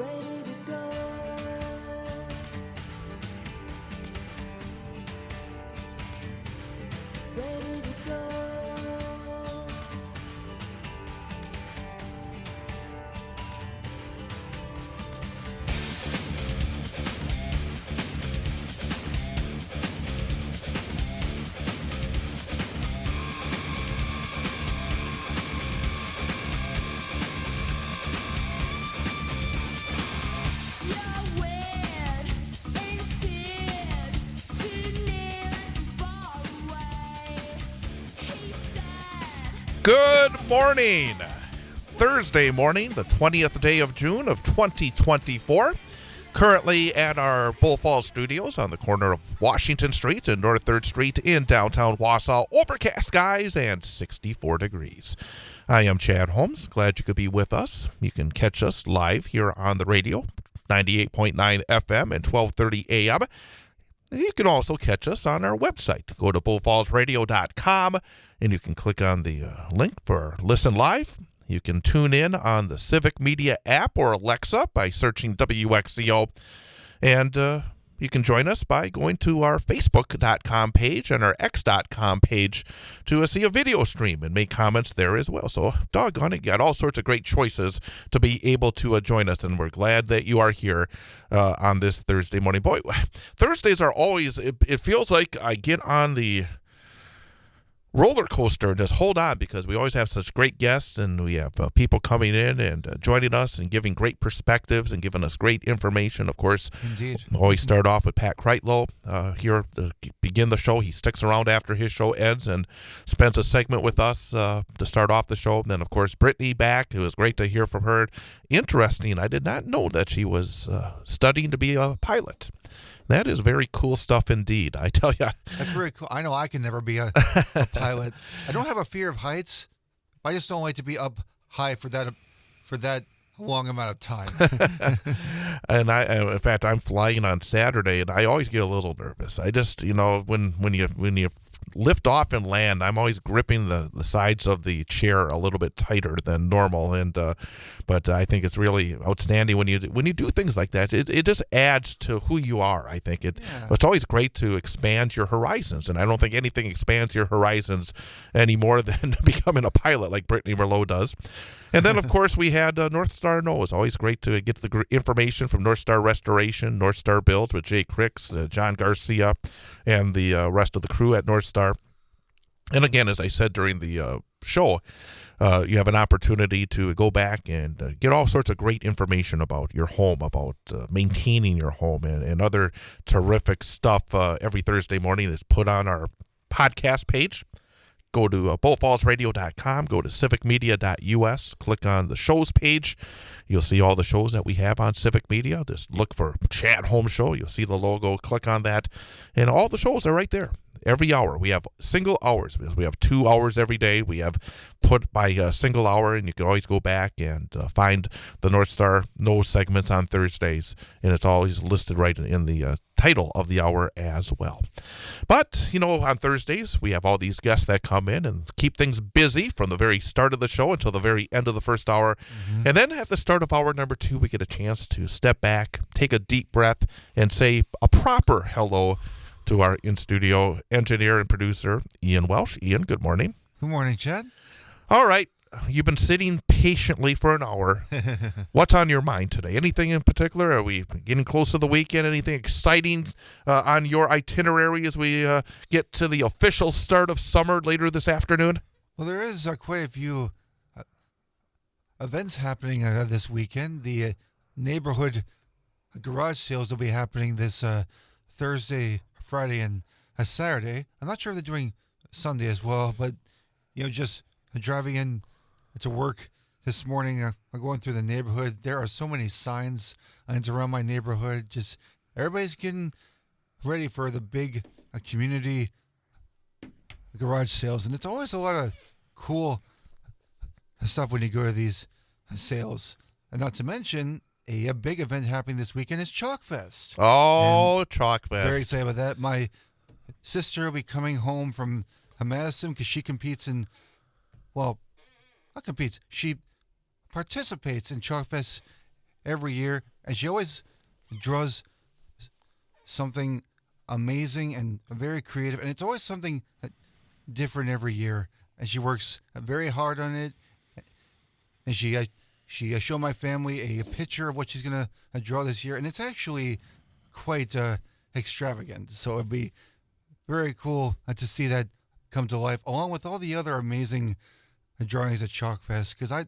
ready to go. Ready to go. You're weird in tears, too near and too far away. He said. Good morning. Thursday morning, the 20th day of June of 2024. Currently at our Bull Falls studios on the corner of Washington Street and North 3rd Street in downtown Wausau. Overcast skies and 64 degrees. I am Chad Holmes. Glad you could be with us. You can catch us live here on the radio, 98.9 FM and 1230 AM. You can also catch us on our website. Go to bullfallsradio.com and you can click on the link for Listen Live. You can tune in on the Civic Media app or Alexa by searching WXCO. And you can join us by going to our Facebook.com page and our X.com page to see a video stream and make comments there as well. So, doggone it, you got all sorts of great choices to be able to join us. And we're glad that you are here on this Thursday morning. Boy, Thursdays are always, it feels like I get on the roller coaster and just hold on because we always have such great guests and we have people coming in and joining us and giving great perspectives and giving us great information. Of course, Indeed. we always start off with Pat Kreitlow here to begin the show. He sticks around after his show ends and spends a segment with us to start off the show. And then, of course, Brittany back. It was great to hear from her. Interesting. I did not know that she was studying to be a pilot. That is very cool stuff indeed. I tell you. That's very cool. I know I can never be a pilot. I don't have a fear of heights. I just don't like to be up high for that long amount of time. And in fact, I'm flying on Saturday, and I always get a little nervous. I just, when you lift off and land, I'm always gripping the sides of the chair a little bit tighter than normal. And but I think it's really outstanding when you do things like that. It just adds to who you are. I think it's always great to expand your horizons, and I don't think anything expands your horizons any more than becoming a pilot like Brittany Merlot does. And then, of course, we had North Star It's always great to get the information from North Star Restoration, North Star Builds with Jay Cricks, John Garcia, and the rest of the crew at North Star. And again, as I said during the show, you have an opportunity to go back and get all sorts of great information about your home, about maintaining your home, and other terrific stuff every Thursday morning that's put on our podcast page. Go to bullfallsradio.com, go to civicmedia.us, click on the shows page. You'll see all the shows that we have on Civic Media. Just look for Chad Holmes Show. You'll see the logo. Click on that. And all the shows are right there. Every hour. We have single hours. We have 2 hours every day. We have put by a single hour, and you can always go back and find the North Star No segments on Thursdays. And it's always listed right in the title of the hour as well. But, on Thursdays, we have all these guests that come in and keep things busy from the very start of the show until the very end of the first hour. Mm-hmm. And then at the start of hour number 2, we get a chance to step back, take a deep breath, and say a proper hello to our in-studio engineer and producer, Ian Welsh. Ian, good morning. Good morning, Chad. All right. You've been sitting patiently for an hour. What's on your mind today? Anything in particular? Are we getting close to the weekend? Anything exciting on your itinerary as we get to the official start of summer later this afternoon? Well, there is quite a few events happening this weekend. The neighborhood garage sales will be happening this Thursday, Friday, and Saturday. I'm not sure if they're doing Sunday as well, but, just driving in to work this morning, I'm going through the neighborhood. There are so many signs around my neighborhood. Just everybody's getting ready for the big community garage sales, and it's always a lot of cool stuff when you go to these sales. And not to mention, a big event happening this weekend is Chalkfest. Oh, Chalkfest. Very excited about that. My sister will be coming home from Madison because she competes in, well, not competes, she participates in Chalkfest every year, and she always draws something amazing and very creative, and it's always something different every year. And she works very hard on it. And she showed my family a picture of what she's gonna draw this year, and it's actually quite extravagant. So it'd be very cool to see that come to life, along with all the other amazing drawings at Chalkfest. Because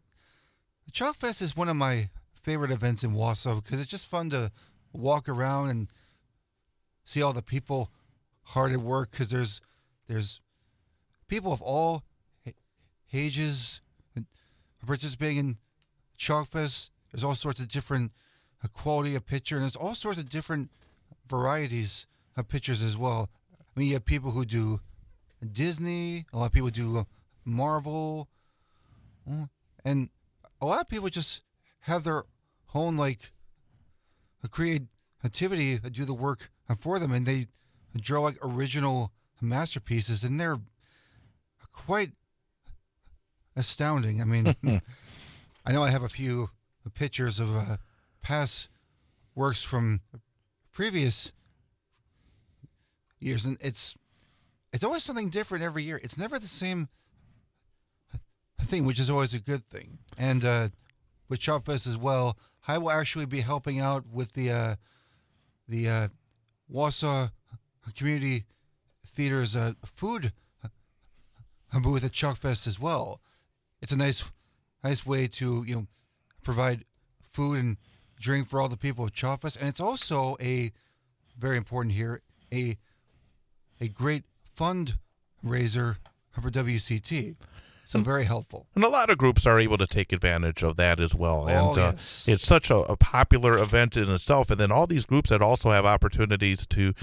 Chalkfest is one of my favorite events in Wausau because it's just fun to walk around and see all the people hard at work. Because there's people of all ages participating in Chalkfest. There's all sorts of different quality of picture, and there's all sorts of different varieties of pictures as well. I mean, you have people who do Disney, a lot of people do Marvel, and a lot of people just have their own like creativity do the work for them, and they draw like original masterpieces, and they're quite astounding. I mean, I know I have a few pictures of past works from previous years, and it's always something different every year. It's never the same thing, which is always a good thing. And with Chalkfest as well, I will actually be helping out with the Wausau Community Theater's food booth at Chalkfest as well. It's a nice way to provide food and drink for all the people of Chalkfest, and it's also a very important here a great fundraiser for WCT. So very helpful. And a lot of groups are able to take advantage of that as well. And Yes. it's such a popular event in itself. And then all these groups that also have opportunities to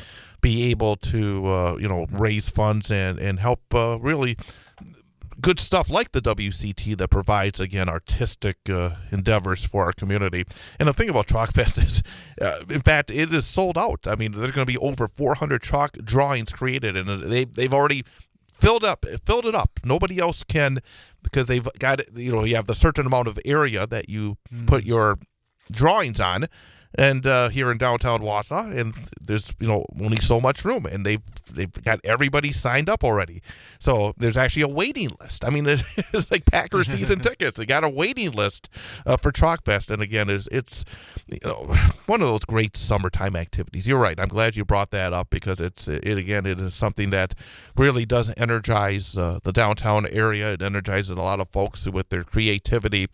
be able to, raise funds and help really good stuff like the WCT that provides, again, artistic endeavors for our community. And the thing about Chalkfest is, in fact, it is sold out. I mean, there's going to be over 400 chalk drawings created, and they've already filled it up. Nobody else can, because they've got, you have the certain amount of area that you put your drawings on. And here in downtown Wausau, and there's only so much room, and they've got everybody signed up already. So there's actually a waiting list. I mean, it's like Packer season tickets. They got a waiting list for Chalkfest, and again, it's one of those great summertime activities. You're right. I'm glad you brought that up because it is something that really does energize the downtown area. It energizes a lot of folks with their creativity,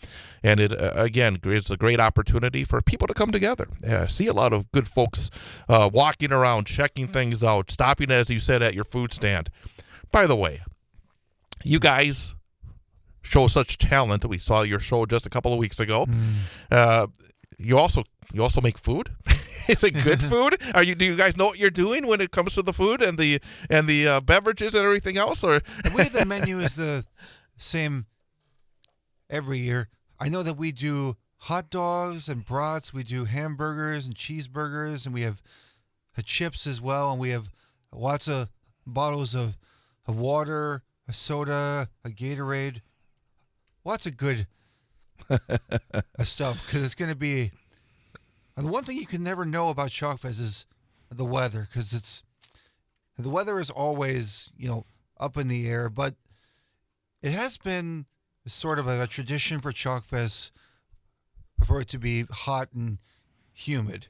and it again is a great opportunity for people to come together. Yeah, I see a lot of good folks walking around, checking things out, stopping, as you said, at your food stand. By the way, you guys show such talent. We saw your show just a couple of weeks ago. You also make food. Is it good food? Do you guys know what you're doing when it comes to the food and the beverages and everything else? Or The way the menu is the same every year. I know that we do hot dogs and brats. We do hamburgers and cheeseburgers, and we have chips as well. And we have lots of bottles of water, a soda, a Gatorade, lots of good stuff. Because it's going to be the one thing you can never know about Chalkfest is the weather, because the weather is always up in the air. But it has been sort of a tradition for Chalkfest for it to be hot and humid.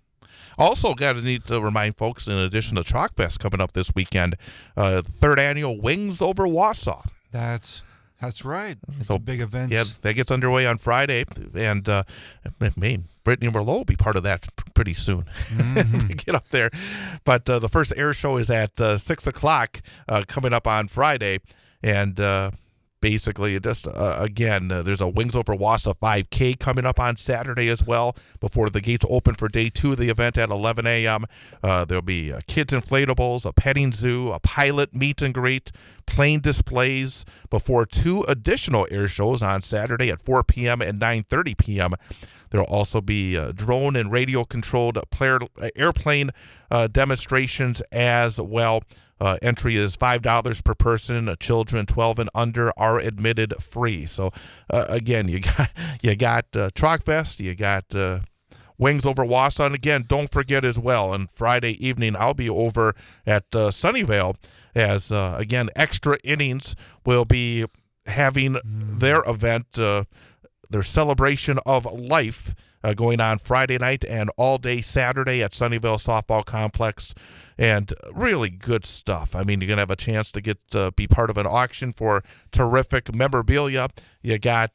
also need to remind folks, in addition to Chalkfest coming up this weekend, the third annual Wings Over Wausau. That's right. It's So, a big event. Yeah, that gets underway on Friday, and Brittany Merlot will be part of that pretty soon. Get up there. But the first air show is at 6 o'clock coming up on Friday, and basically, just again, there's a Wings Over Wausau 5K coming up on Saturday as well, before the gates open for day 2 of the event at 11 a.m. There'll be kids inflatables, a petting zoo, a pilot meet and greet, plane displays, before 2 additional air shows on Saturday at 4 p.m. and 9:30 p.m. There will also be drone and radio-controlled airplane demonstrations as well. Entry is $5 per person. Children 12 and under are admitted free. So again, you got Chalkfest, you got Wings Over Wausau. And again, don't forget as well, on Friday evening, I'll be over at Sunnyvale as, again, Extra Innings will be having their event, their celebration of life, going on Friday night and all day Saturday at Sunnyvale Softball Complex. And really good stuff. I mean, you're going to have a chance to get be part of an auction for terrific memorabilia. You got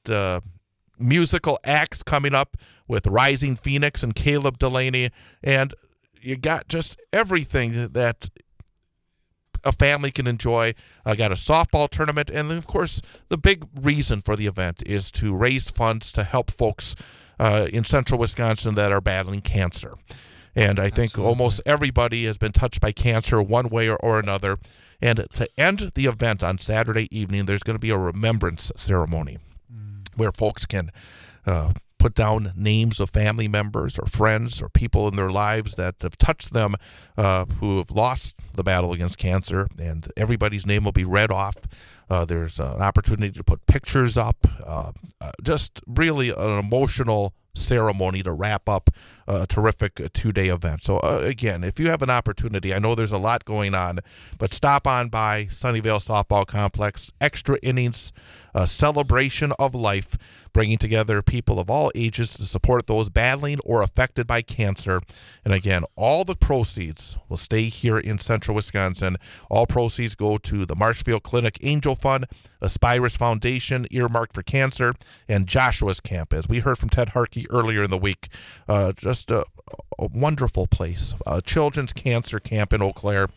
musical acts coming up with Rising Phoenix and Caleb Delaney. And you got just everything that a family can enjoy. I got a softball tournament. And, of course, the big reason for the event is to raise funds to help folks in central Wisconsin that are battling cancer. And I think almost everybody has been touched by cancer one way or another. And to end the event on Saturday evening, there's going to be a remembrance ceremony where folks can put down names of family members or friends or people in their lives that have touched them, who have lost the battle against cancer. And everybody's name will be read off. There's an opportunity to put pictures up. Just really an emotional ceremony to wrap up a terrific 2-day event. So again, if you have an opportunity, I know there's a lot going on, but stop on by Sunnyvale Softball Complex. Extra Innings, a celebration of life, bringing together people of all ages to support those battling or affected by cancer. And again, all the proceeds will stay here in central Wisconsin. All proceeds go to the Marshfield Clinic Angel Fund, Aspirus Foundation, earmarked for cancer, and Joshua's Camp, as we heard from Ted Harkey earlier in the week. Just a wonderful place. Children's Cancer Camp in Eau Claire.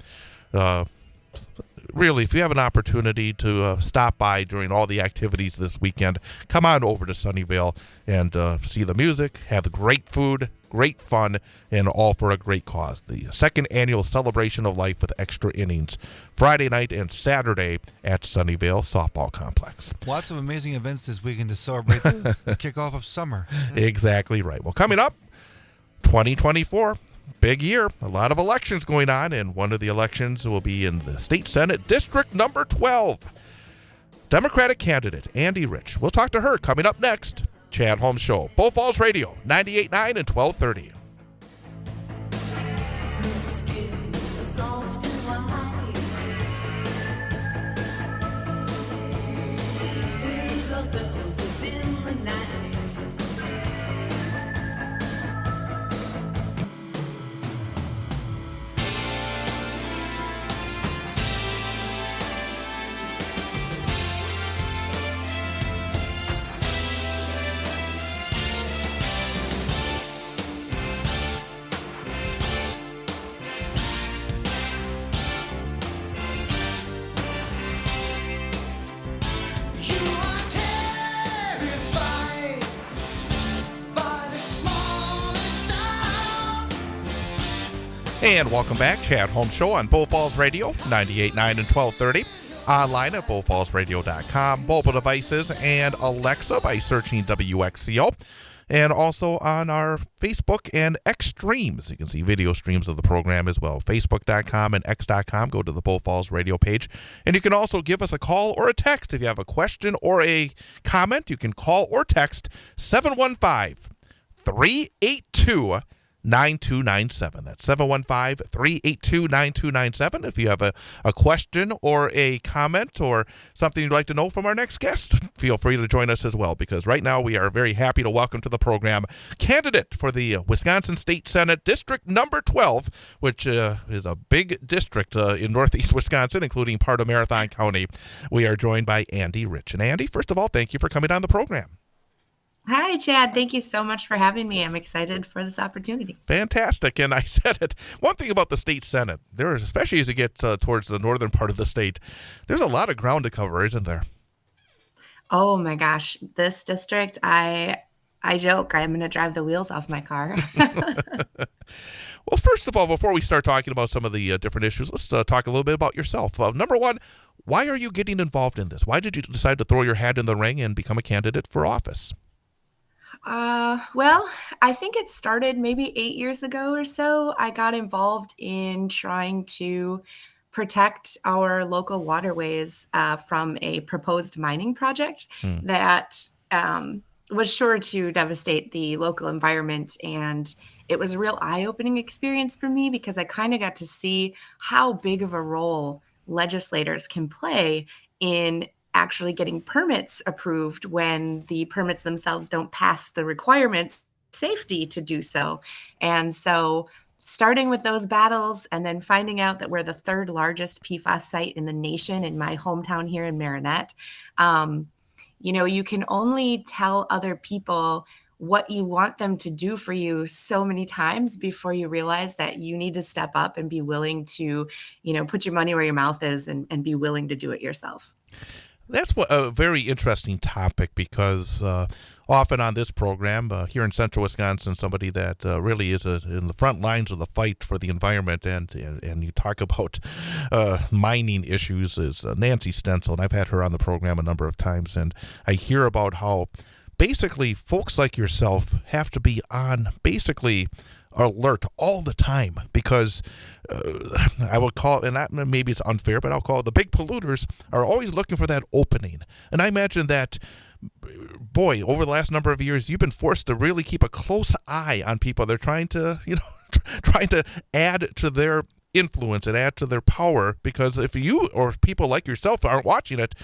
Really, if you have an opportunity to stop by during all the activities this weekend, come on over to Sunnyvale and see the music, have great food, great fun, and all for a great cause. The second annual celebration of life with Extra Innings, Friday night and Saturday at Sunnyvale Softball Complex. Lots of amazing events this weekend to celebrate the kickoff of summer. Exactly right. Well, coming up, 2024. Big year, a lot of elections going on, and one of the elections will be in the State Senate District number 12. Democratic candidate Andi Rich. We'll talk to her coming up next. Chad Holmes Show, Bull Falls Radio, 98.9 and 1230. You are terrified by the smallest sound. And welcome back, Chad Holmes Show on Bull Falls Radio, 98.9 and 1230. Online at bullfallsradio.com, mobile devices, and Alexa by searching WXCO. And also on our Facebook and X streams. You can see video streams of the program as well. Facebook.com and X.com. Go to the Bull Falls Radio page. And you can also give us a call or a text. If you have a question or a comment, you can call or text 715-382-9297. That's 715-382-9297. If you have a question or a comment or something you'd like to know from our next guest, feel free to join us as well, because right now we are very happy to welcome to the program candidate for the Wisconsin State Senate District number 12, which is a big district in northeast Wisconsin, including part of Marathon County. We are joined by Andi Rich. And Andi, first of all, thank you for coming on the program. Hi, Chad. Thank you so much for having me. I'm excited for this opportunity. Fantastic. And I said it. One thing about the state Senate, there is, especially as you get towards the northern part of the state, there's a lot of ground to cover, isn't there? Oh my gosh, this district, I joke I'm going to drive the wheels off my car. Well, first of all, before we start talking about some of the different issues, let's talk a little bit about yourself. Number one, why are you getting involved in this? Why did you decide to throw your hat in the ring and become a candidate for office? Well, I think it started maybe 8 years ago or so. I got involved in trying to protect our local waterways from a proposed mining project that was sure to devastate the local environment. And it was a real eye-opening experience for me because I kind of got to see how big of a role legislators can play in actually getting permits approved when the permits themselves don't pass the requirements safety to do so. And so starting with those battles and then finding out that we're the third largest PFAS site in the nation in my hometown here in Marinette, um, you can only tell other people what you want them to do for you so many times before you realize that you need to step up and be willing to, put your money where your mouth is and be willing to do it yourself. That's a very interesting topic because often on this program here in central Wisconsin, somebody that really is in the front lines of the fight for the environment and you talk about mining issues is Nancy Stencil, and I've had her on the program a number of times, and I hear about how basically folks like yourself have to be on basically alert all the time because I will call, and that, maybe it's unfair, but I'll call it the big polluters are always looking for that opening. And I imagine that, boy, over the last number of years, you've been forced to really keep a close eye on people. They're trying to, trying to add to their influence and add to their power because if you or people like yourself aren't watching it,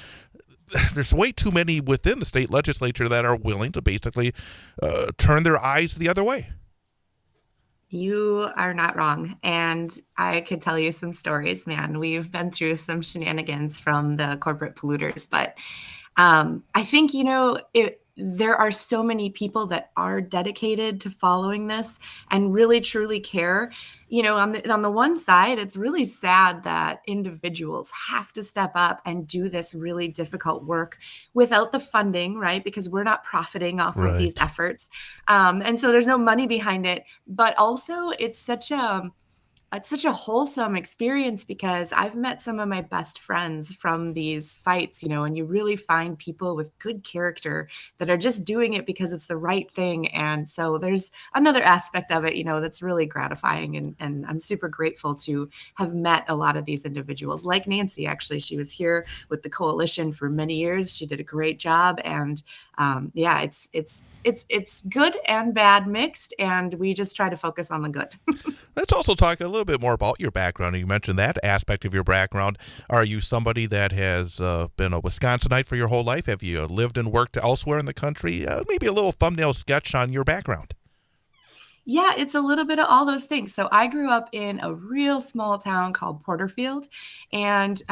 there's way too many within the state legislature that are willing to basically turn their eyes the other way. You are not wrong. And I could tell you some stories, man. We've been through some shenanigans from the corporate polluters, but I think, there are so many people that are dedicated to following this and really truly care. On the one side, it's really sad that individuals have to step up and do this really difficult work without the funding, right? Because we're not profiting off of these Right. efforts. And so there's no money behind it. But also, it's such a wholesome experience because I've met some of my best friends from these fights, and you really find people with good character that are just doing it because it's the right thing. And so there's another aspect of it, that's really gratifying. And I'm super grateful to have met a lot of these individuals like Nancy. Actually, she was here with the coalition for many years. She did a great job. And yeah, it's good and bad mixed. And we just try to focus on the good. Let's also talk a little bit more about your background. You mentioned that aspect of your background. Are you somebody that has been a Wisconsinite for your whole life? Have you lived and worked elsewhere in the country? Maybe a little thumbnail sketch on your background. Yeah, it's a little bit of all those things. So I grew up in a real small town called Porterfield, and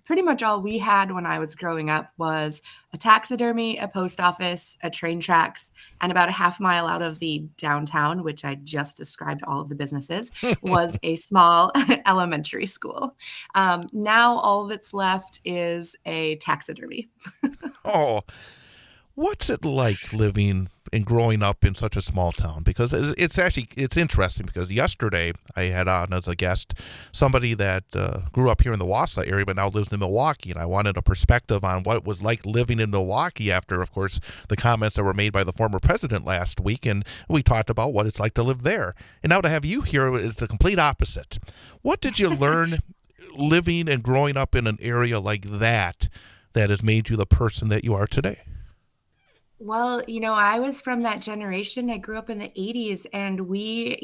pretty much all we had when I was growing up was a taxidermy, a post office, a train tracks, and about a half mile out of the downtown, which I just described all of the businesses, was a small elementary school. Now all that's left is a taxidermy. Oh, what's it like living and growing up in such a small town? Because it's interesting because yesterday I had on as a guest somebody that grew up here in the Wausau area but now lives in Milwaukee, and I wanted a perspective on what it was like living in Milwaukee after, of course, the comments that were made by the former president last week, and we talked about what it's like to live there. And now to have you here is the complete opposite. What did you learn living and growing up in an area like that has made you the person that you are today? Well, I was from that generation. I grew up in the 80s, and we,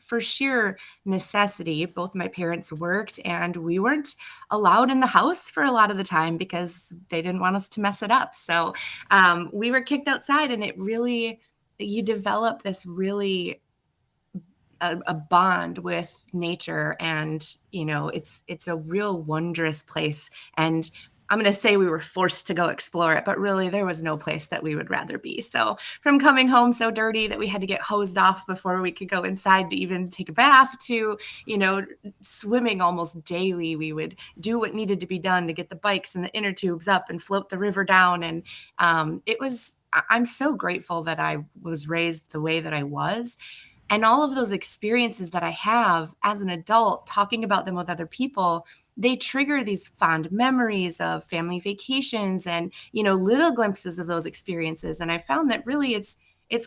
for sheer necessity, both my parents worked, and we weren't allowed in the house for a lot of the time because they didn't want us to mess it up. So we were kicked outside, and you develop this really a bond with nature, and it's a real wondrous place. And I'm going to say we were forced to go explore it, but really there was no place that we would rather be. So from coming home so dirty that we had to get hosed off before we could go inside to even take a bath to, swimming almost daily, we would do what needed to be done to get the bikes and the inner tubes up and float the river down. And I'm so grateful that I was raised the way that I was. And all of those experiences that I have as an adult, talking about them with other people, they trigger these fond memories of family vacations and, little glimpses of those experiences. And I found that really it's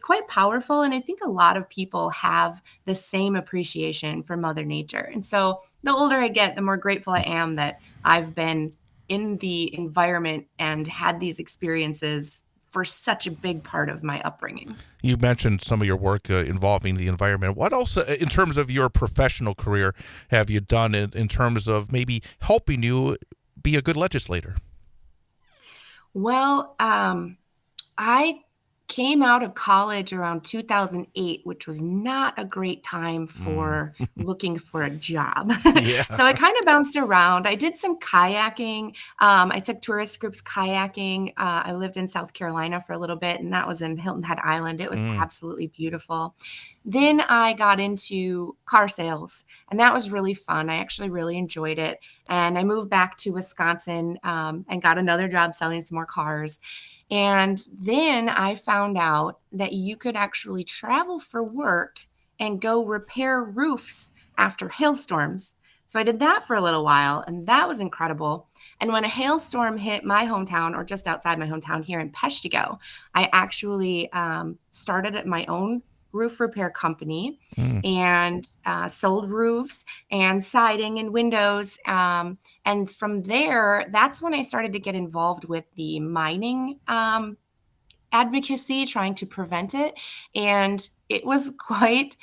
quite powerful. And I think a lot of people have the same appreciation for Mother Nature. And so the older I get, the more grateful I am that I've been in the environment and had these experiences for such a big part of my upbringing. You mentioned some of your work involving the environment. What else, in terms of your professional career, have you done in terms of maybe helping you be a good legislator? Well, I came out of college around 2008, which was not a great time Mm. for looking for a job. Yeah. So I kind of bounced around. I did some kayaking. I took tourist groups kayaking. I lived in South Carolina for a little bit, and that was in Hilton Head Island. It was Mm. absolutely beautiful. Then I got into car sales, and that was really fun. I actually really enjoyed it. And I moved back to Wisconsin and got another job selling some more cars. And then I found out that you could actually travel for work and go repair roofs after hailstorms. So I did that for a little while, and that was incredible. And when a hailstorm hit my hometown, or just outside my hometown here in Peshtigo, I actually started at my own roof repair company Mm. and sold roofs and siding and windows. And from there, that's when I started to get involved with the mining advocacy, trying to prevent it. And it was quite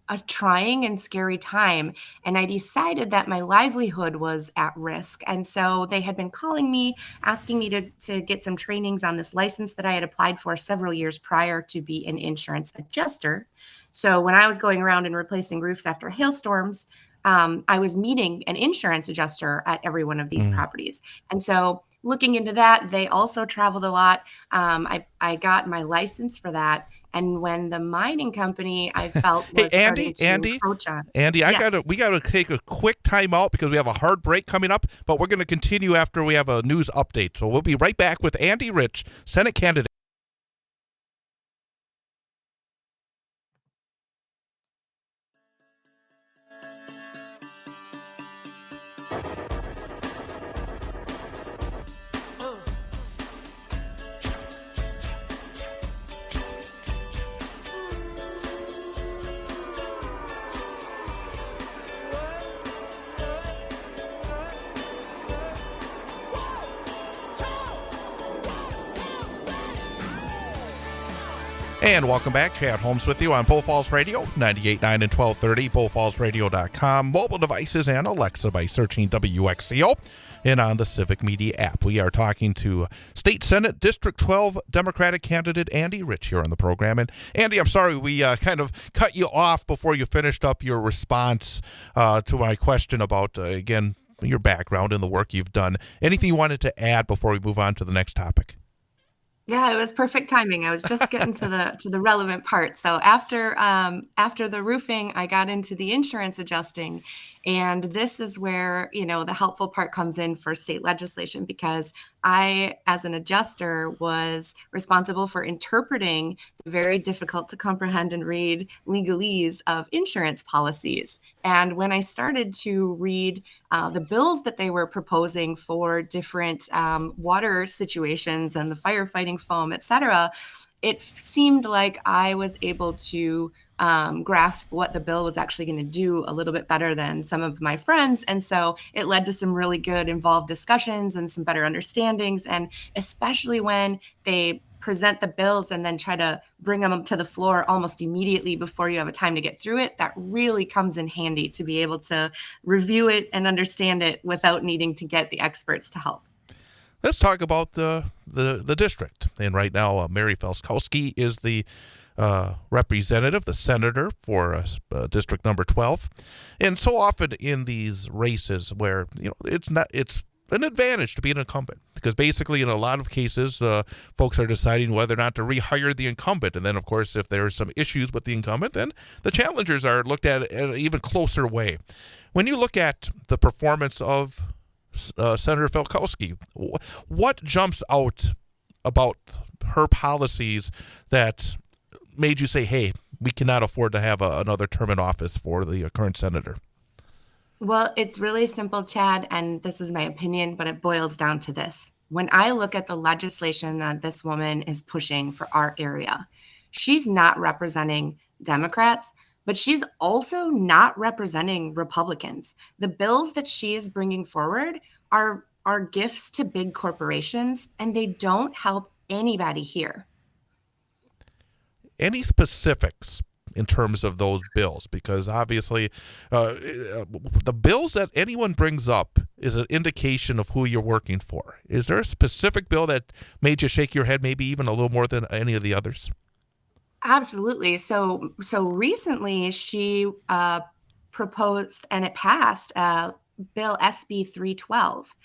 a trying and scary time. And I decided that my livelihood was at risk. And so they had been calling me, asking me to get some trainings on this license that I had applied for several years prior to be an insurance adjuster. So when I was going around and replacing roofs after hailstorms, I was meeting an insurance adjuster at every one of these Mm. properties. And so looking into that, they also traveled a lot. I got my license for that. And when the mining company I felt Hey, was starting Andy, to Andy, encroach on, Andy, yeah. we gotta take a quick time out because we have a hard break coming up, but we're gonna continue after we have a news update. So we'll be right back with Andi Rich, Senate candidate. And welcome back. Chad Holmes with you on Bull Falls Radio, 98.9 and 1230, bullfallsradio.com, mobile devices, and Alexa by searching WXCO, and on the Civic Media app. We are talking to State Senate District 12 Democratic candidate Andi Rich here on the program. And Andy, I'm sorry we kind of cut you off before you finished up your response to my question about, again, your background and the work you've done. Anything you wanted to add before we move on to the next topic? Yeah, it was perfect timing. I was just getting to the relevant part. So after the roofing, I got into the insurance adjusting, and this is where, the helpful part comes in for state legislation, because I, as an adjuster, was responsible for interpreting the very difficult to comprehend and read legalese of insurance policies. And when I started to read the bills that they were proposing for different water situations and the firefighting foam, et cetera, it seemed like I was able to grasp what the bill was actually going to do a little bit better than some of my friends. And so it led to some really good involved discussions and some better understandings. And especially when they present the bills and then try to bring them up to the floor almost immediately before you have a time to get through it, that really comes in handy to be able to review it and understand it without needing to get the experts to help. Let's talk about the district. And right now, Mary Felskowski is the representative, the senator for district number 12. And so often in these races where, it's an advantage to be an incumbent, because basically in a lot of cases, folks are deciding whether or not to rehire the incumbent. And then, of course, if there are some issues with the incumbent, then the challengers are looked at in an even closer way. When you look at the performance of Senator Felkowski, what jumps out about her policies that made you say, hey, we cannot afford to have another term in office for the current senator? Well, it's really simple, Chad, and this is my opinion, but it boils down to this. When I look at the legislation that this woman is pushing for our area, she's not representing Democrats, but she's also not representing Republicans. The bills that she is bringing forward are gifts to big corporations, and they don't help anybody here. Any specifics in terms of those bills? Because obviously, the bills that anyone brings up is an indication of who you're working for. Is there a specific bill that made you shake your head, maybe even a little more than any of the others? Absolutely. So recently she proposed and it passed Bill SB 312.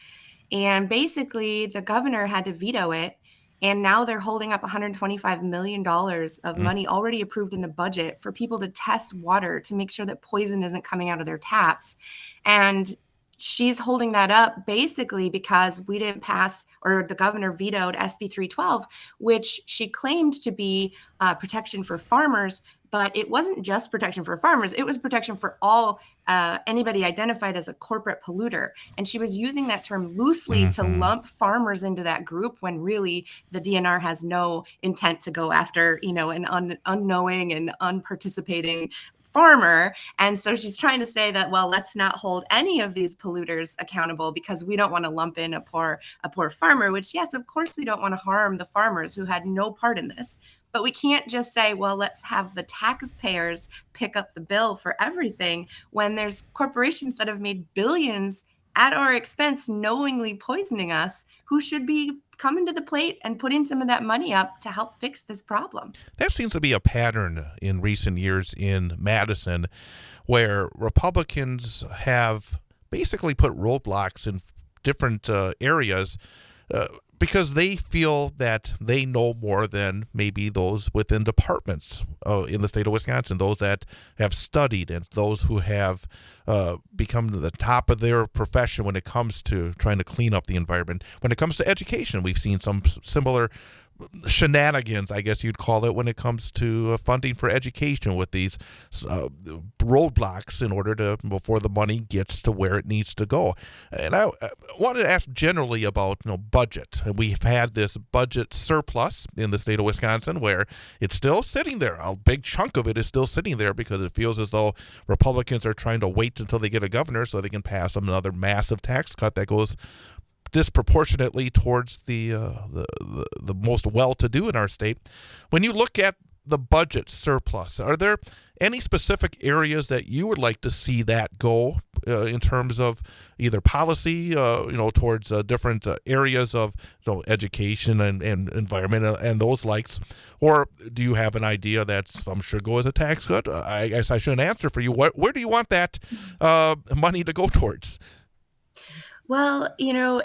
And basically, the governor had to veto it. And now they're holding up $125 million of Mm. money already approved in the budget for people to test water to make sure that poison isn't coming out of their taps. And she's holding that up basically because we didn't pass, or the governor vetoed SB 312, which she claimed to be protection for farmers. But it wasn't just protection for farmers, it was protection for all anybody identified as a corporate polluter. And she was using that term loosely to Mhm. lump farmers into that group when really the DNR has no intent to go after, an unknowing and unparticipating farmer. And so she's trying to say that, well, let's not hold any of these polluters accountable because we don't want to lump in a poor farmer, which, yes, of course, we don't want to harm the farmers who had no part in this. But we can't just say, well, let's have the taxpayers pick up the bill for everything when there's corporations that have made billions at our expense, knowingly poisoning us, who should be coming to the plate and putting some of that money up to help fix this problem. That seems to be a pattern in recent years in Madison where Republicans have basically put roadblocks in different areas uh, because they feel that they know more than maybe those within departments in the state of Wisconsin, those that have studied and those who have become the top of their profession when it comes to trying to clean up the environment. When it comes to education, we've seen some similar shenanigans, I guess you'd call it, when it comes to funding for education with these roadblocks in order to before the money gets to where it needs to go. And I wanted to ask generally about budget. We've had this budget surplus in the state of Wisconsin where it's still sitting there. A big chunk of it is still sitting there because it feels as though Republicans are trying to wait until they get a governor so they can pass another massive tax cut that goes disproportionately towards the most well-to-do in our state. When you look at the budget surplus, are there any specific areas that you would like to see that go in terms of either policy, towards different areas of education and environment and those likes, or do you have an idea that some should go as a tax cut? I guess I shouldn't answer for you. Where do you want that money to go towards? Well, you're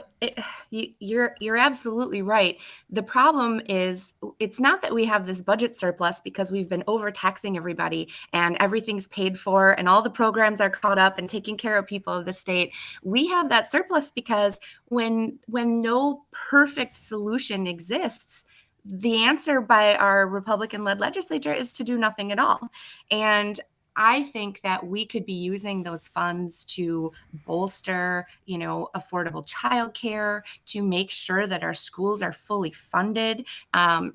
absolutely right. The problem is it's not that we have this budget surplus because we've been overtaxing everybody and everything's paid for and all the programs are caught up and taking care of people of the state. We have that surplus because when no perfect solution exists, the answer by our Republican-led legislature is to do nothing at all. And I think that we could be using those funds to bolster, affordable childcare, to make sure that our schools are fully funded,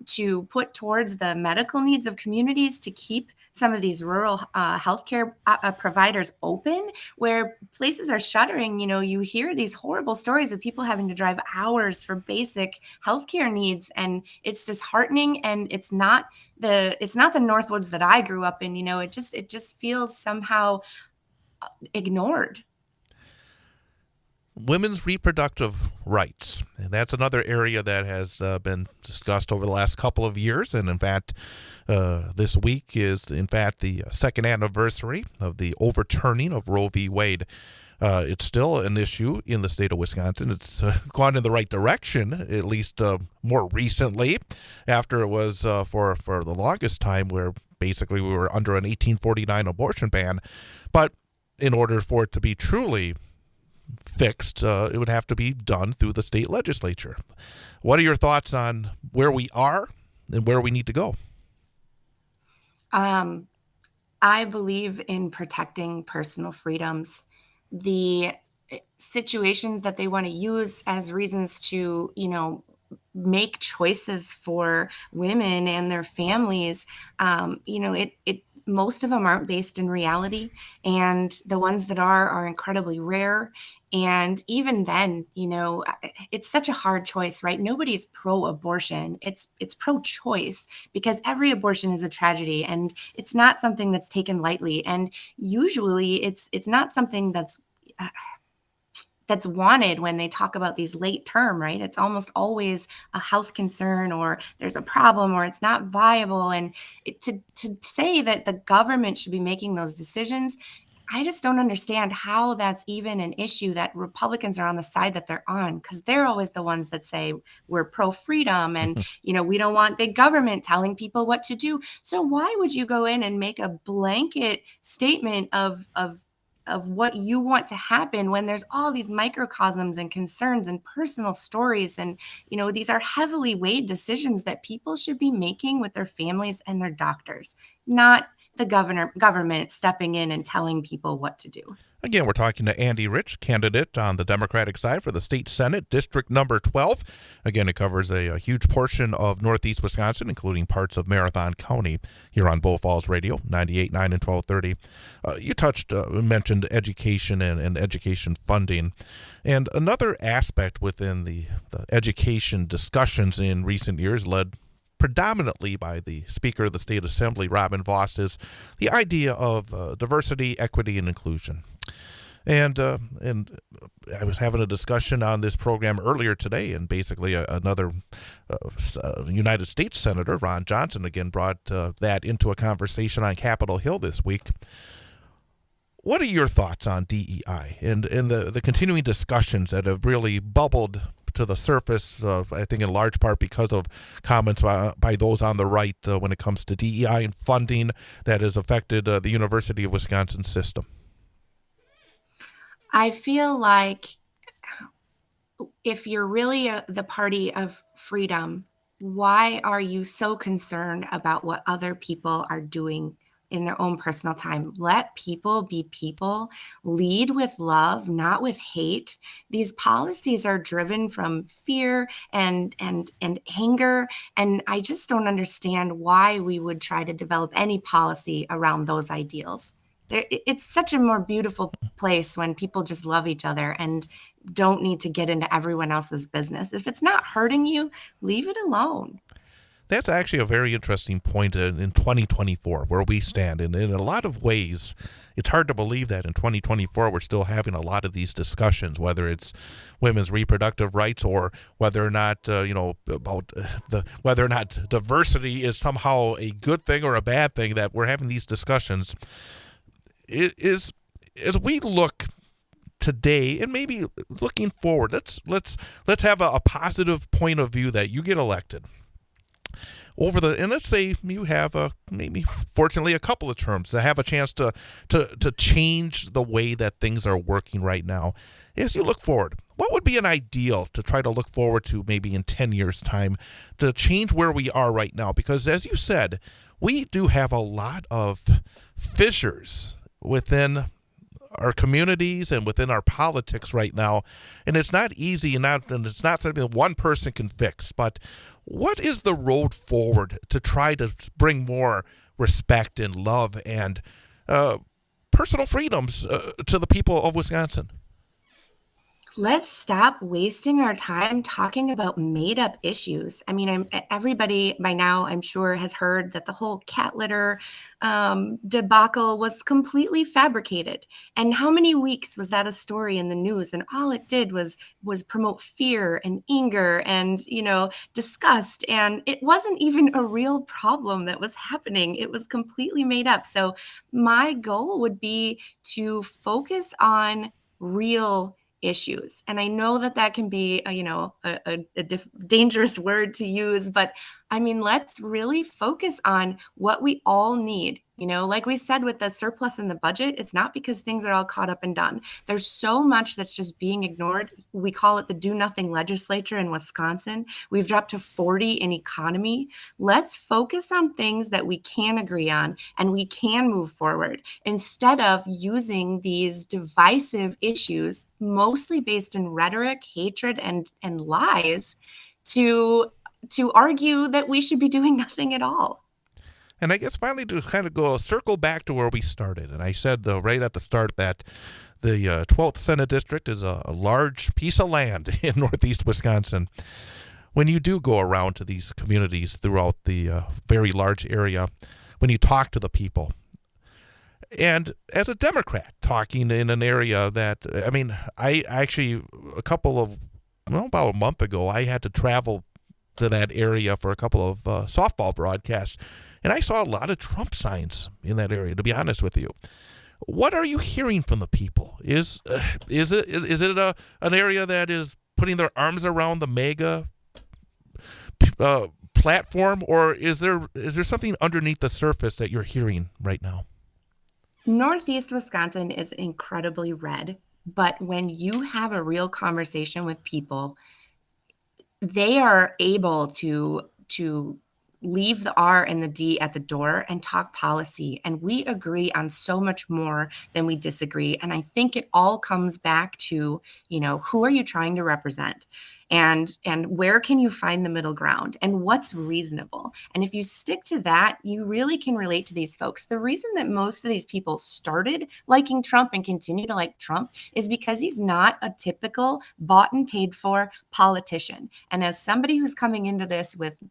to put towards the medical needs of communities, to keep some of these rural healthcare providers open, where places are shuttering. You hear these horrible stories of people having to drive hours for basic healthcare needs, and it's disheartening. And it's not the Northwoods that I grew up in. It just feels somehow ignored. Women's reproductive rights. And that's another area that has been discussed over the last couple of years. And in fact, this week is, in fact, the second anniversary of the overturning of Roe v. Wade. It's still an issue in the state of Wisconsin. It's gone in the right direction, at least more recently, after it was for the longest time where basically we were under an 1849 abortion ban. But in order for it to be truly fixed, it would have to be done through the state legislature. What are your thoughts on where we are and where we need to go? I believe in protecting personal freedoms. The situations that they want to use as reasons to, make choices for women and their families, most of them aren't based in reality, and the ones that are incredibly rare. And even then, it's such a hard choice, right? Nobody's pro-abortion. It's pro-choice, because every abortion is a tragedy, and it's not something that's taken lightly. And usually, it's not something that's wanted when they talk about these late term, right? It's almost always a health concern, or there's a problem, or it's not viable. And to say that the government should be making those decisions, I just don't understand how that's even an issue that Republicans are on the side that they're on, because they're always the ones that say we're pro freedom, and we don't want big government telling people what to do. So why would you go in and make a blanket statement of what you want to happen when there's all these microcosms and concerns and personal stories? And these are heavily weighed decisions that people should be making with their families and their doctors, not the government stepping in and telling people what to do. Again, we're talking to Andi Rich, candidate on the Democratic side for the state Senate, District number 12. Again, it covers a huge portion of northeast Wisconsin, including parts of Marathon County, here on Bull Falls Radio, 98.9 and 1230. You mentioned education and education funding. And another aspect within the education discussions in recent years, led predominantly by the Speaker of the State Assembly, Robin Vos, is the idea of diversity, equity, and inclusion. And I was having a discussion on this program earlier today, and basically another United States Senator, Ron Johnson, again brought that into a conversation on Capitol Hill this week. What are your thoughts on DEI and the continuing discussions that have really bubbled to the surface, I think in large part because of comments by those on the right when it comes to DEI and funding that has affected the University of Wisconsin system? I feel like if you're really the party of freedom, why are you so concerned about what other people are doing in their own personal time? Let people be people. Lead with love, not with hate. These policies are driven from fear and anger, and I just don't understand why we would try to develop any policy around those ideals. It's such a more beautiful place when people just love each other and don't need to get into everyone else's business. If it's not hurting you, leave it alone. That's actually a very interesting point in 2024, where we stand. And in a lot of ways, it's hard to believe that in 2024 we're still having a lot of these discussions, whether it's women's reproductive rights or whether or not, about whether or not diversity is somehow a good thing or a bad thing, that we're having these discussions. Is as we look today and maybe looking forward, let's have a positive point of view that you get elected and let's say you have maybe fortunately a couple of terms to have a chance to change the way that things are working right now. As you look forward, what would be an ideal to try to look forward to maybe in 10 years time to change where we are right now? Because as you said, we do have a lot of fissures within our communities and within our politics right now, and it's not easy, and it's not something that one person can fix. But what is the road forward to try to bring more respect and love and personal freedoms to the people of Wisconsin? Let's stop wasting our time talking about made up issues. I mean, everybody by now, I'm sure, has heard that the whole cat litter debacle was completely fabricated. And how many weeks was that a story in the news? And all it did was promote fear and anger and, disgust. And it wasn't even a real problem that was happening. It was completely made up. So my goal would be to focus on real issues. And I know that can be, a dangerous word to use, but I mean, let's really focus on what we all need. Like we said with the surplus in the budget, it's not because things are all caught up and done. There's so much that's just being ignored. We call it the do nothing legislature in Wisconsin. We've dropped to 40 in economy. Let's focus on things that we can agree on and we can move forward, instead of using these divisive issues, mostly based in rhetoric, hatred, and lies, to argue that we should be doing nothing at all. And I guess finally to kind of circle back to where we started. And I said right at the start that the 12th Senate District is a large piece of land in northeast Wisconsin. When you do go around to these communities throughout the very large area, when you talk to the people, and as a Democrat talking in an area that, I mean, I actually, about a month ago, I had to travel to that area for a couple of softball broadcasts, and I saw a lot of Trump signs in that area, to be honest with you. What are you hearing from the people? Is it an area that is putting their arms around the MAGA platform, or is there something underneath the surface that you're hearing right now? Northeast Wisconsin is incredibly red, but when you have a real conversation with people, they are able to leave the R and the D at the door and talk policy. And we agree on so much more than we disagree. And I think it all comes back to, who are you trying to represent? And where can you find the middle ground, and what's reasonable? And if you stick to that, you really can relate to these folks. The reason that most of these people started liking Trump and continue to like Trump is because he's not a typical bought and paid for politician. And as somebody who's coming into this with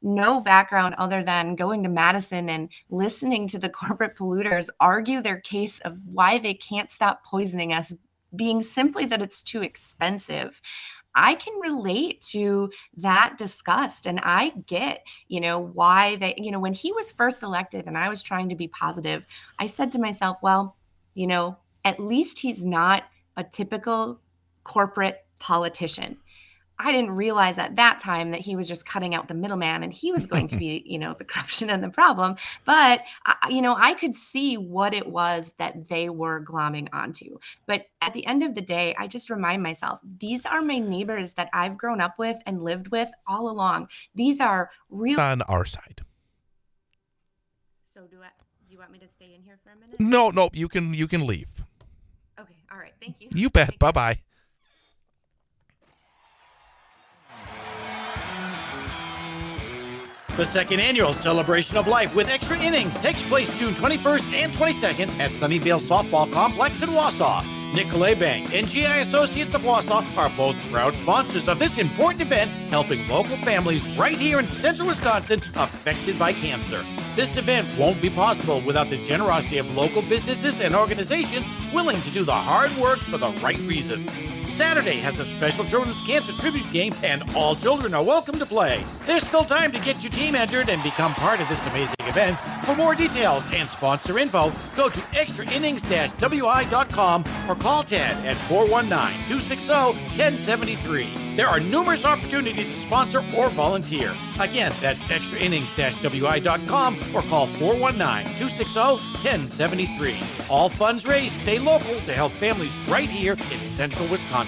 no background other than going to Madison and listening to the corporate polluters argue their case of why they can't stop poisoning us, being simply that it's too expensive, I can relate to that disgust. And I get, why they, when he was first elected and I was trying to be positive, I said to myself, well, at least he's not a typical corporate politician. I didn't realize at that time that he was just cutting out the middleman and he was going to be, the corruption and the problem. But, I could see what it was that they were glomming onto. But at the end of the day, I just remind myself, these are my neighbors that I've grown up with and lived with all along. These are real on our side. So do you want me to stay in here for a minute? No, you can leave. Okay. All right. Thank you. You bet. Bye-bye. The second annual Celebration of Life with Extra Innings takes place June 21st and 22nd at Sunnyvale Softball Complex in Wausau. Nicolay Bank and GI Associates of Wausau are both proud sponsors of this important event, helping local families right here in central Wisconsin affected by cancer. This event won't be possible without the generosity of local businesses and organizations willing to do the hard work for the right reasons. Saturday has a special children's cancer tribute game, and all children are welcome to play. There's still time to get your team entered and become part of this amazing event. For more details and sponsor info, go to extrainnings-wi.com or call Ted at 419-260-1073. There are numerous opportunities to sponsor or volunteer. Again, that's extrainnings-wi.com or call 419-260-1073. All funds raised stay local to help families right here in central Wisconsin.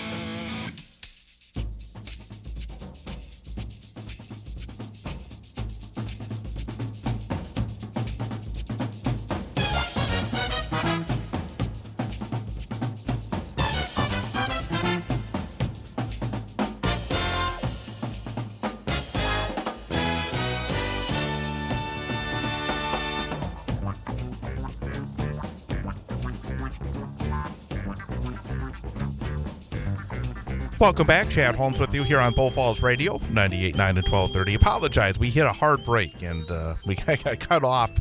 Welcome back. Chad Holmes with you here on Bull Falls Radio, 98.9 and 1230. Apologize. We hit a hard break, and we got cut off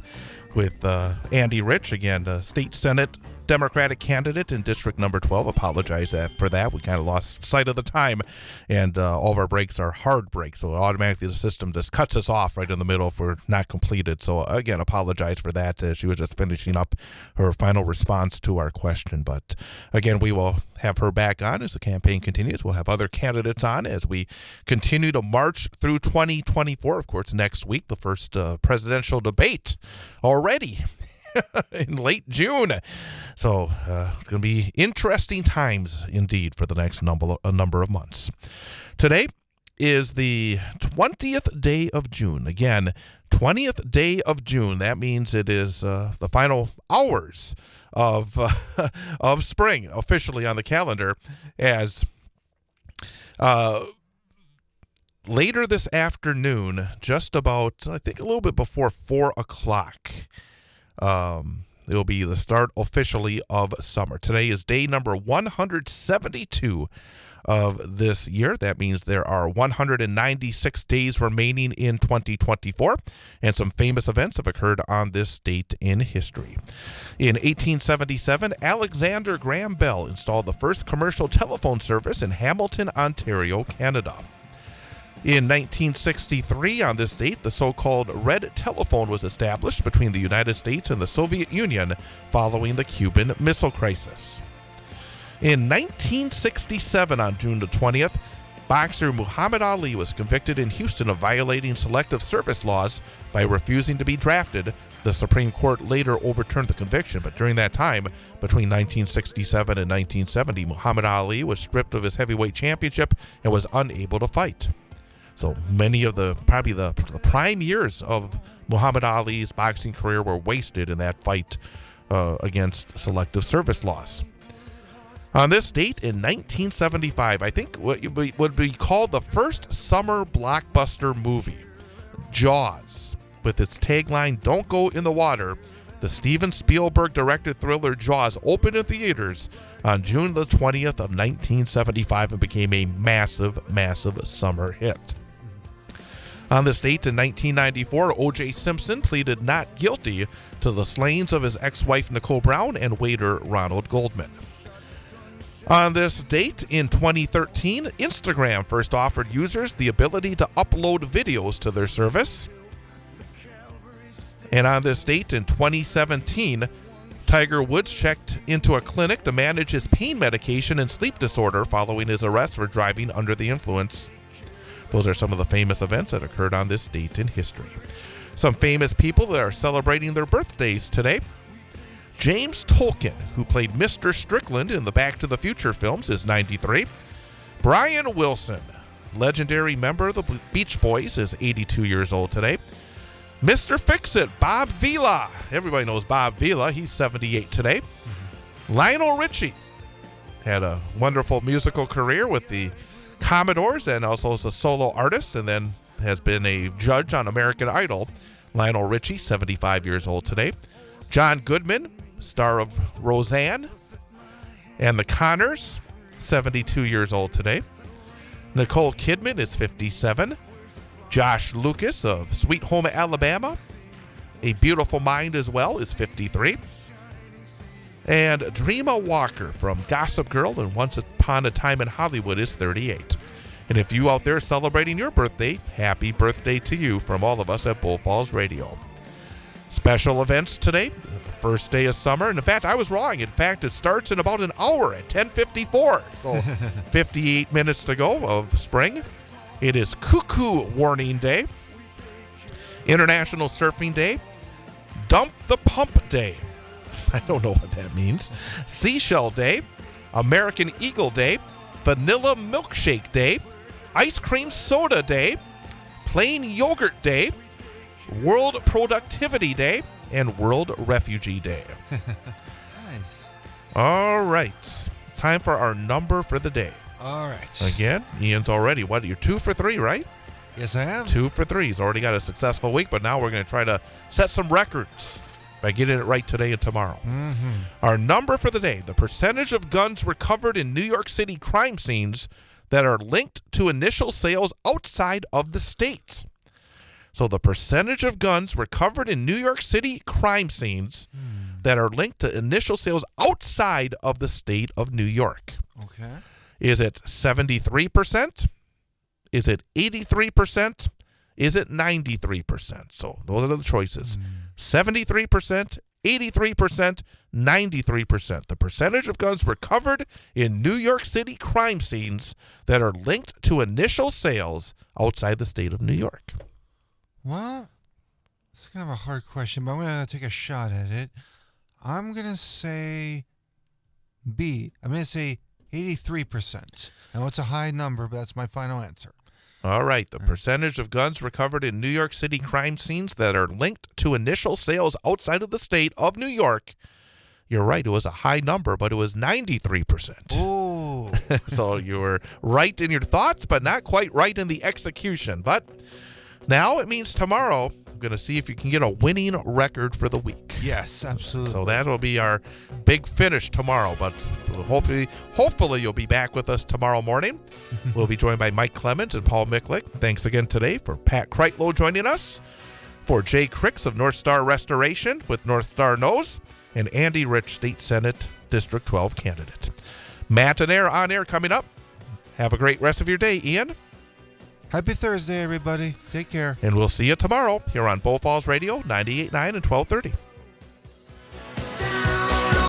with Andi Rich, again, the state Senate Democratic candidate in District Number 12. Apologize for that. We kind of lost sight of the time, and all of our breaks are hard breaks, so automatically the system just cuts us off right in the middle if we're not completed. So, again, apologize for that. She was just finishing up her final response to our question. But, again, we will have her back on as the campaign continues. We'll have other candidates on as we continue to march through 2024. Of course, next week, the first presidential debate already in late June. So it's going to be interesting times indeed for the next number of months. Today is the 20th day of June. Again, 20th day of June. That means it is the final hours of spring officially on the calendar, as later this afternoon, just about, I think a little bit before 4 o'clock, it will be the start officially of summer. Today is day number 172 of this year. That means there are 196 days remaining in 2024, and some famous events have occurred on this date in history. In 1877, Alexander Graham Bell installed the first commercial telephone service in Hamilton, Ontario, Canada. In 1963, on this date, the so-called red telephone was established between the United States and the Soviet Union following the Cuban Missile Crisis. In 1967, on June the 20th, boxer Muhammad Ali was convicted in Houston of violating selective service laws by refusing to be drafted. The Supreme Court later overturned the conviction, but during that time, between 1967 and 1970, Muhammad Ali was stripped of his heavyweight championship and was unable to fight. So many of the prime years of Muhammad Ali's boxing career were wasted in that fight against selective service laws. On this date in 1975, I think what would be called the first summer blockbuster movie, Jaws, with its tagline, "Don't go in the water," the Steven Spielberg-directed thriller Jaws opened in theaters on June the 20th of 1975 and became a massive, massive summer hit. On this date in 1994, O.J. Simpson pleaded not guilty to the slayings of his ex-wife Nicole Brown and waiter Ronald Goldman. On this date in 2013, Instagram first offered users the ability to upload videos to their service. And on this date in 2017, Tiger Woods checked into a clinic to manage his pain medication and sleep disorder following his arrest for driving under the influence. Those are some of the famous events that occurred on this date in history. Some famous people that are celebrating their birthdays today. James Tolkien, who played Mr. Strickland in the Back to the Future films, is 93. Brian Wilson, legendary member of the Beach Boys, is 82 years old today. Mr. Fix-It, Bob Vila. Everybody knows Bob Vila. He's 78 today. Lionel Richie had a wonderful musical career with the Commodores and also as a solo artist, and then has been a judge on American Idol. Lionel Richie, 75 years old today. John Goodman, star of Roseanne and The Connors, 72 years old today. Nicole Kidman is 57. Josh Lucas of Sweet Home Alabama, A Beautiful Mind as well, is 53. And Dreama Walker from Gossip Girl and Once Upon a Time in Hollywood is 38. And if you out there celebrating your birthday, happy birthday to you from all of us at Bull Falls Radio. Special events today, the first day of summer. And in fact, I was wrong. In fact, it starts in about an hour at 10:54. So 58 minutes to go of spring. It is Cuckoo Warning Day, International Surfing Day, Dump the Pump Day. I don't know what that means. Seashell Day, American Eagle Day, Vanilla Milkshake Day, Ice Cream Soda Day, Plain Yogurt Day, World Productivity Day, and World Refugee Day. Nice. All right. Time for our number for the day. All right. Again, Ian's already, you're 2 for 3, right? Yes, I am. 2 for 3. He's already got a successful week, but now we're going to try to set some records by getting it right today and tomorrow. Mm-hmm. Our number for the day, the percentage of guns recovered in New York City crime scenes that are linked to initial sales outside of the states. So the percentage of guns recovered in New York City crime scenes that are linked to initial sales outside of the state of New York. Okay. Is it 73%? Is it 83%? Is it 93%? So those are the choices. 73%, 83%, 93%. The percentage of guns recovered in New York City crime scenes that are linked to initial sales outside the state of New York. Well, it's kind of a hard question, but I'm going to take a shot at it. I'm going to say B. I'm going to say 83%. I know it's a high number, but that's my final answer. All right. The percentage of guns recovered in New York City crime scenes that are linked to initial sales outside of the state of New York. You're right. It was a high number, but it was 93%. Oh. So you were right in your thoughts, but not quite right in the execution. But now it means tomorrow I'm going to see if you can get a winning record for the week. Yes, absolutely. So that will be our big finish tomorrow. But hopefully you'll be back with us tomorrow morning. We'll be joined by Mike Clemens and Paul Micklick. Thanks again today for Pat Kreitlow joining us, for Jay Cricks of North Star Restoration with North Star Knows, and Andi Rich, State Senate District 12 candidate. Matt and Air on air coming up. Have a great rest of your day, Ian. Happy Thursday, everybody. Take care. And we'll see you tomorrow here on Bull Falls Radio 98.9 and 1230.